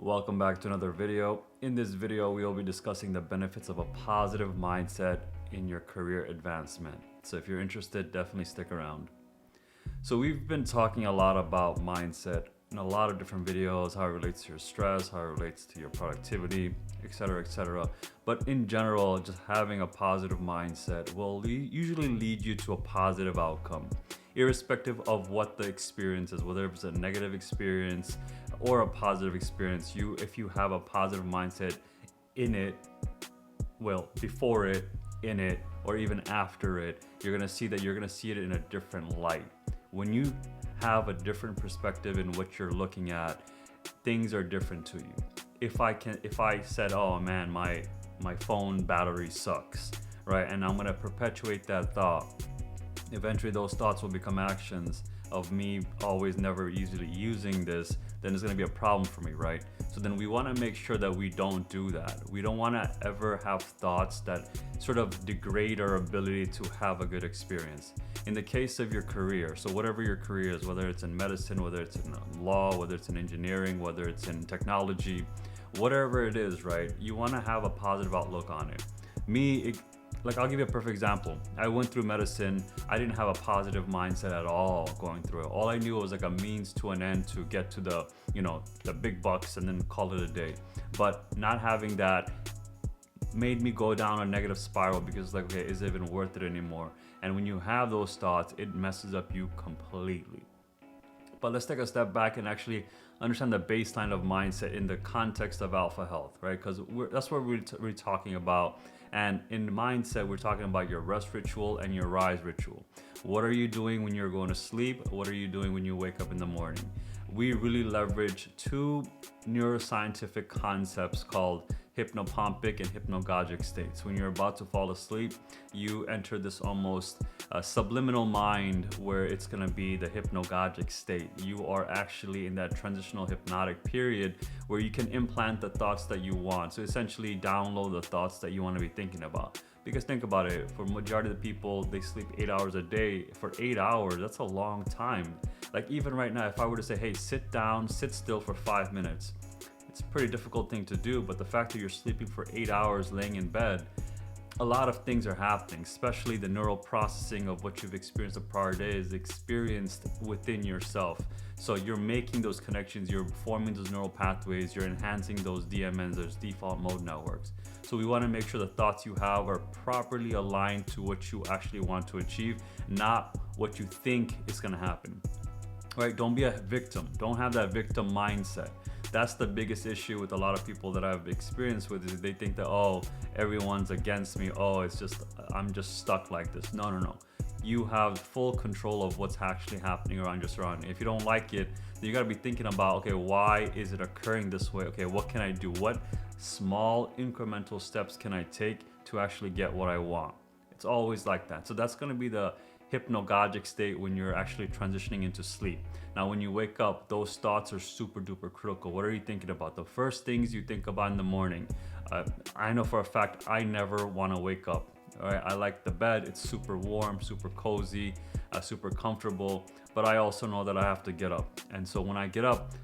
Welcome back to another video. In this video, we will be discussing the benefits of a positive mindset in your career advancement. So if you're interested, definitely stick around. So we've been talking a lot about mindset in a lot of different videos, how it relates to your stress, how it relates to your productivity, etc., etc. But in general, just having a positive mindset will usually lead you to a positive outcome, irrespective of what the experience is, whether it's a negative experience or a positive experience. If you have a positive mindset in it, well, before it, in it, or even after it, you're gonna see it in a different light. When you have a different perspective in what you're looking at, things are different to you. If I said, oh man, my phone battery sucks, right? And I'm gonna perpetuate that thought. Eventually those thoughts will become actions of me always never easily using this, then it's gonna be a problem for me, right? So then we wanna make sure that we don't do that. We don't wanna ever have thoughts that sort of degrade our ability to have a good experience. In the case of your career, so whatever your career is, whether it's in medicine, whether it's in law, whether it's in engineering, whether it's in technology, whatever it is, right? You wanna have a positive outlook on it. I'll give you a perfect example. I went through medicine. I didn't have a positive mindset at all going through it. All I knew was like a means to an end to get to the big bucks and then call it a day. But not having that made me go down a negative spiral because okay, is it even worth it anymore? And when you have those thoughts, it messes up you completely. But let's take a step back and actually understand the baseline of mindset in the context of Alpha Health, right? Because that's what we're talking about. And in mindset, we're talking about your rest ritual and your rise ritual. What are you doing when you're going to sleep? What are you doing when you wake up in the morning? We really leverage two neuroscientific concepts called hypnopompic and hypnagogic states. When you're about to fall asleep, you enter this almost subliminal mind where it's going to be the hypnagogic state. You are actually in that transitional hypnotic period where you can implant the thoughts that you want. So essentially download the thoughts that you want to be thinking about. Because think about it, for majority of the people, they sleep 8 hours a day. For 8 hours, that's a long time. Like even right now, if I were to say, hey, sit down, sit still for 5 minutes, it's a pretty difficult thing to do, but the fact that you're sleeping for 8 hours laying in bed, a lot of things are happening, especially the neural processing of what you've experienced the prior day is experienced within yourself. So you're making those connections, you're forming those neural pathways, you're enhancing those DMNs, those default mode networks. So we want to make sure the thoughts you have are properly aligned to what you actually want to achieve, not what you think is going to happen. Right? Don't be a victim. Don't have that victim mindset. That's the biggest issue with a lot of people that I've experienced with is they think that, oh, everyone's against me. Oh, I'm just stuck like this. No. You have full control of what's actually happening around your surroundings. If you don't like it, then you got to be thinking about, okay, why is it occurring this way? Okay, what can I do? What small incremental steps can I take to actually get what I want? It's always like that. So that's going to be the hypnagogic state when you're actually transitioning into sleep. Now, when you wake up, those thoughts are super duper critical. What are you thinking about? The first things you think about in the morning. I know for a fact, I never want to wake up. All right, I like the bed. It's super warm, super cozy, super comfortable. But I also know that I have to get up. And so when I get up,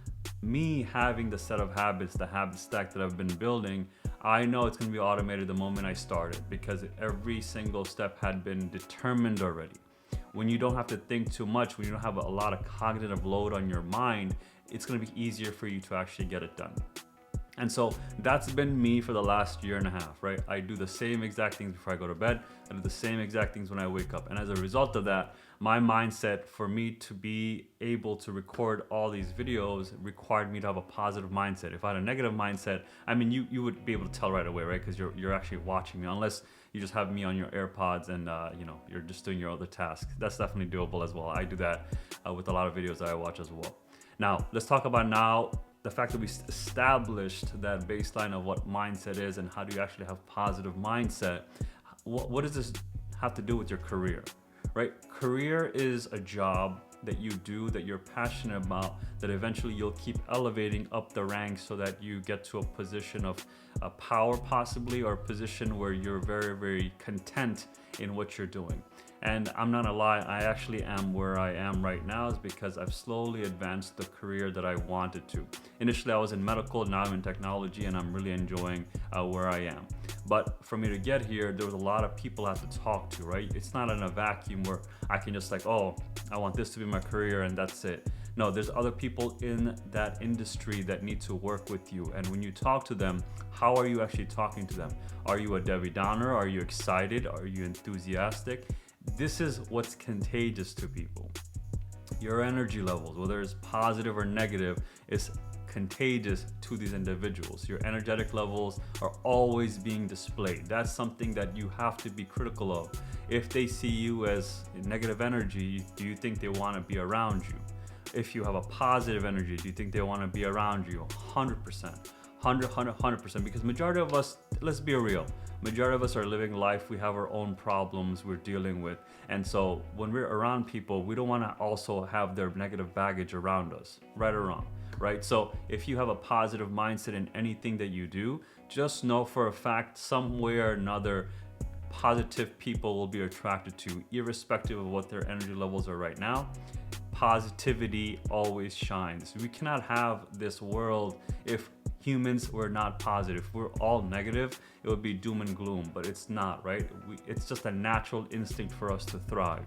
me having the set of habits, the habit stack that I've been building, I know it's going to be automated the moment I started because every single step had been determined already. When you don't have to think too much, when you don't have a lot of cognitive load on your mind, it's going to be easier for you to actually get it done. And so that's been me for the last year and a half, right? I do the same exact things before I go to bed. I do the same exact things when I wake up. And as a result of that, my mindset for me to be able to record all these videos required me to have a positive mindset. If I had a negative mindset, I mean, you would be able to tell right away, right? Because you're actually watching me, unless you just have me on your AirPods and you're just doing your other tasks. That's definitely doable as well. I do that with a lot of videos that I watch as well. Now, let's talk about the fact that we established that baseline of what mindset is and how do you actually have positive mindset. What does this have to do with your career, right? Career is a job that you do, that you're passionate about, that eventually you'll keep elevating up the ranks so that you get to a position of power possibly, or a position where you're very, very content in what you're doing. And I'm not gonna lie, I actually am where I am right now is because I've slowly advanced the career that I wanted to. Initially, I was in medical, now I'm in technology, and I'm really enjoying where I am. But for me to get here, there was a lot of people I have to talk to, right? It's not in a vacuum where I can just like, oh, I want this to be my career and that's it. No, there's other people in that industry that need to work with you. And when you talk to them, how are you actually talking to them? Are you a Debbie Downer? Are you excited? Are you enthusiastic? This is what's contagious to people. Your energy levels, whether it's positive or negative, is contagious to these individuals. Your energetic levels are always being displayed. That's something that you have to be critical of. If they see you as negative energy, do you think they want to be around you? If you have a positive energy, do you think they want to be around you? 100%. 100%. Because majority of us, let's be real, majority of us are living life. We have our own problems we're dealing with. And so when we're around people, we don't want to also have their negative baggage around us, right or wrong, right? So if you have a positive mindset in anything that you do, just know for a fact, some way or another, positive people will be attracted to, irrespective of what their energy levels are right now. Positivity always shines. We cannot have this world if humans were not positive. If we're all negative, it would be doom and gloom, but it's not, right? It's just a natural instinct for us to thrive.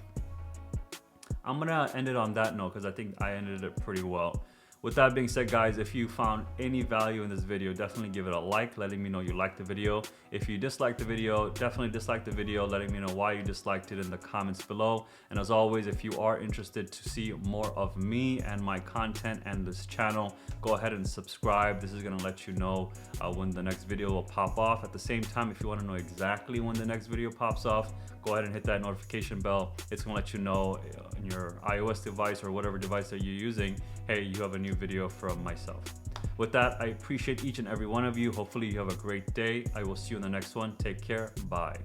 I'm gonna end it on that note because I think I ended it pretty well. With that being said, guys, if you found any value in this video, definitely give it a like, letting me know you liked the video. If you disliked the video, definitely dislike the video, letting me know why you disliked it in the comments below. And as always, if you are interested to see more of me and my content and this channel, go ahead and subscribe. This is gonna let you know when the next video will pop off. At the same time, if you wanna know exactly when the next video pops off, go ahead and hit that notification bell. It's gonna let you know on your iOS device or whatever device that you're using, hey, you have a new video from myself. With that, I appreciate each and every one of you. Hopefully you have a great day. I will see you in the next one. Take care. Bye.